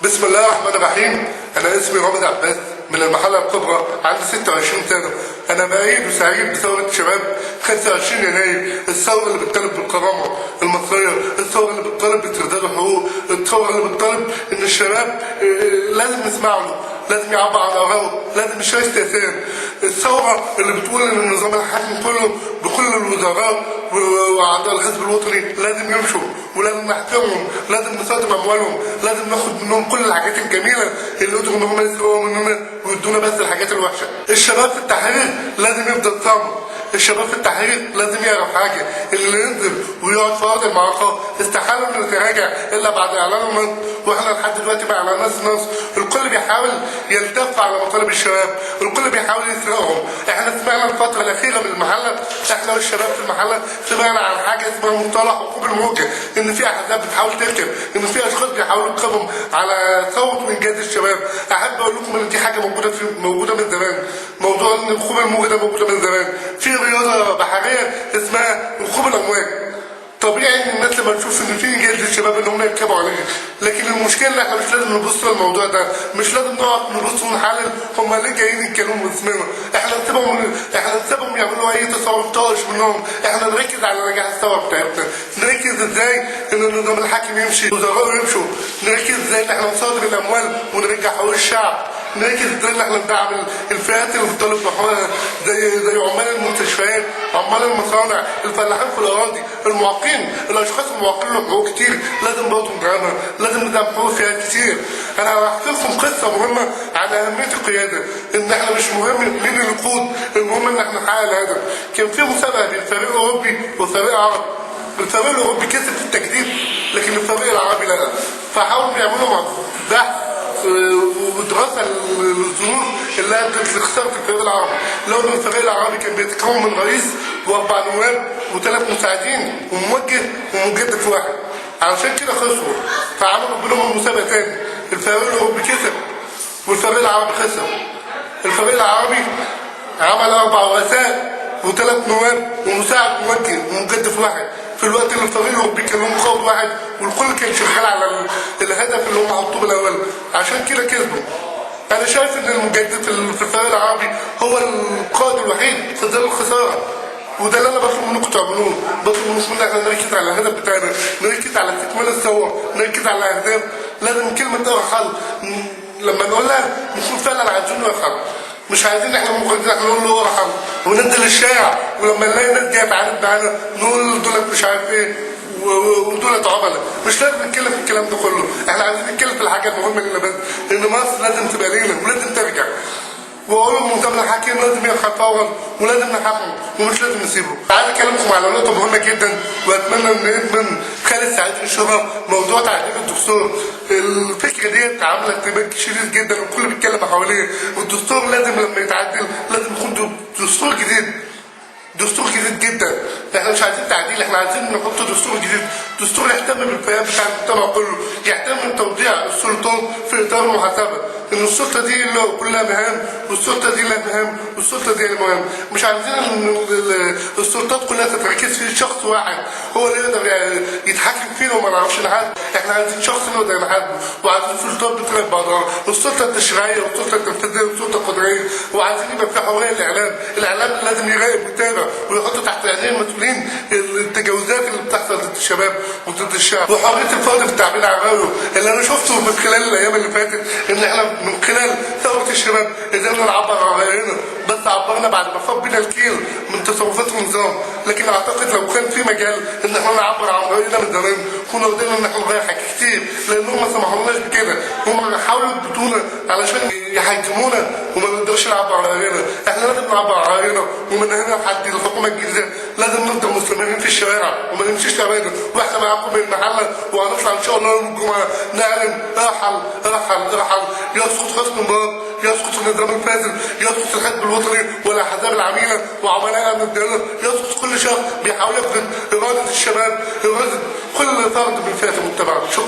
بسم الله الرحمن الرحيم. انا اسمي رامز عباس من المحله الكبرى، عندي 26 سنه. انا بأيد وسعيد بثوره شباب 25 يناير، الثوره اللي بتطالب بالكرامه المصريه، الثوره اللي بتطالب باسترداد الحقوق، الثوره اللي بتطالب ان الشباب لازم نسمع له، لازم يعبر عن آرائه، لازم مش استئثار. الثوره اللي بتقول ان النظام الحاكم كله بكل الوزراء واعضاء الحزب الوطني لازم يمشوا، ولازم نحترمهم، لازم نصادم اموالهم، لازم ناخد منهم كل الحاجات الجميله اللي قدروا ان هم يسرقوها مننا ويدونا بس الحاجات الوحشه. الشباب في التحرير لازم يفضل صامت. الشباب في التحرير لازم يعرف حاجه، اللي ينزل ويقعد في ارض المعركه استحاله انه يتراجع الا بعد اعلان النصر، واحنا لحد دلوقتي ما اعلناش النصر. الكل بيحاول يلتف على مطالب الشباب، الكل بيحاول يسرقهم. احنا سمعنا الفتره الاخيره من المحله، احنا والشباب في المحله سمعنا عن حاجه اسمها مصطلح عقوب الموجه، ان في احزاب بتحاول تركب، ان في اشخاص بيحاولوا يركبوا على ثوره وانجاز الشباب. احب اقول لكم ان دي حاجه موجوده من زمان، موضوع ان ركوب الموجه ده موجوده من زمان. في رياضه بحريه اسمها ركوب الامواج، طبيعي ان الناس لما تشوف ان في انجاز للشباب ان هم يركبوا عليه. لكن المشكله ان احنا مش لازم نبص للموضوع ده، مش لازم نقعد نبص ونحلل هم ليه جايين يتكلموا باسمنا. احنا نسيبهم يعملوا اي تصرف طائش منهم، احنا نركز على نجاح الثوره بتاعتنا، نركز ازاي ان النظام الحاكم يمشي، وزراء يمشوا، نركز ازاي ان احنا نصادر الاموال ونرجع حقوق الشعب، نركز ازاي ان احنا ندعم الفئات اللي بتطالب بحقوقها زي عمال المستشفيات، عمال المصانع، الفلاحين في الاراضي، المعاقين، الاشخاص المعاقين لهم حقوق كتير لازم برضه ندعمها، لازم ندعم حقوق فئات كتير. انا هحكي لكم قصه مهمه عن اهميه القياده، ان احنا مش مهم مين اللي يقود، المهم ان احنا نحقق الهدف. كان في مسابقه بين فريق اوروبي وفريق عربي، الفريق الاوروبي كسب في التجديد لكن الفريق العربي لا، فحاولوا يعملوا بحث ودراسه للظروف اللي ادت لخساره الفريق العربي. لو ان الفريق العربي كان بيتكون من رئيس واربع نواب وثلاث مساعدين وموجه ومجدد واحد، علشان كده خسروا، فعملوا بينهم مسابقه تاني. الفريق الاوروبي كسب والفريق العربي خسر. الفريق العربي عمل اربع رؤساء وثلاث نواب ومساعد موجه ومجدد واحد، في الوقت اللي الفريق الاوروبي كان لهم قائد واحد والكل كان شغال على الهدف اللي هم حطوه بالاول، عشان كده كسبوا. انا شايف ان المجدد في الفريق العربي هو القائد الوحيد في ظل الخساره، وده اللي انا بطلب منكم تعملوه. بطلب منكم ان احنا نركز على الهدف بتاعنا، نركز على استكمال الثوره، نركز على الاهداف. لازم كلمه ارحل لما نقولها نكون فعلا عايزين نرحل، مش عايزين احنا مجرد احنا نقول له ارحم وننزل الشارع ولما نلاقي ناس جايه تعاند معانا نقول دولت مش عارف ايه ودولت عملاء. مش لازم نتكلم في الكلام ده كله، احنا عايزين نتكلم في الحاجه المهمه اللي بس ان مصر لازم تبقى لينا ولازم ترجع. واقول للنظام الحاكم لازم يرحل فورا ولازم نحاكمه ومش لازم نسيبه. عايز اكلمكم على نقطه مهمه جدا، واتمنى ان ادمن خالد سعيد ينشرها، موضوع تعديل الدستور. الفكره دي عامله ارتباك شديد جدا والكل بيتكلم حواليه، والدستور لازم لما يتعدل لازم يكون دستور جديد، دستور جديد جدا. احنا مش عايزين تعديل، احنا عايزين نحط دستور جديد، دستور يهتم بالفئات بتاع المجتمع كله، يهتم بتوزيع السلطات في اطار المحاسبه، ان السلطه دي كلها مهام والسلطه دي لها مهام والسلطه دي لها مهام. مش عايزين ان السلطات كلها تتركز في شخص واحد هو اللي يقدر يتحكم فينا وما نعرفش نحاسبه. احنا عايزين شخص نقدر نحاسبه، وعايزين سلطات بتراقب بعضها، السلطه التشريعيه والسلطه التنفيذيه والسلطه القضائيه، وعايزين يبقى في حريه الاعلام لازم يراقب ويتابع ويحط تحت عينين المسؤولين التجاوزات اللي بتحصل ضد الشباب وضد الشعب، وحريه الفرد في التعبير عن رايه. اللي انا شفته من خلال الايام اللي فاتت ان احنا من خلال ثوره الشباب قدرنا نعبر عن راينا، بس عبرنا بعد ما فاض بينا الكيل من تصرفات النظام. لكن اعتقد لو كان في مجال ان احنا نعبر عن راينا من زمان كنا قدرنا ان احنا نغير حاجات كتير، لانهم ما سمحولناش بكده، هم حاولوا يثبتونا علشان يحجمونا وما نقدرش نعبر عن راينا. احنا لازم نعبر عن راينا، ومن هنا لحد الحكومه الجديده لازم نفضل مستمرين في الشوارع وما نمشيش ابدا، واحنا معاكم من المحله وهنطلع ان شاء الله يوم الجمعه نعلن ارحل ارحل ارحل، يسقط حسن مبارك، يسقط النظام الفاسد، يسقط الحزب الوطني والاحزاب العميله وعملاء امن الدوله، يسقط كل شخص بيحاول يفقد اراده الشباب، اراده كل فرد من فئه المجتمع. شكرا.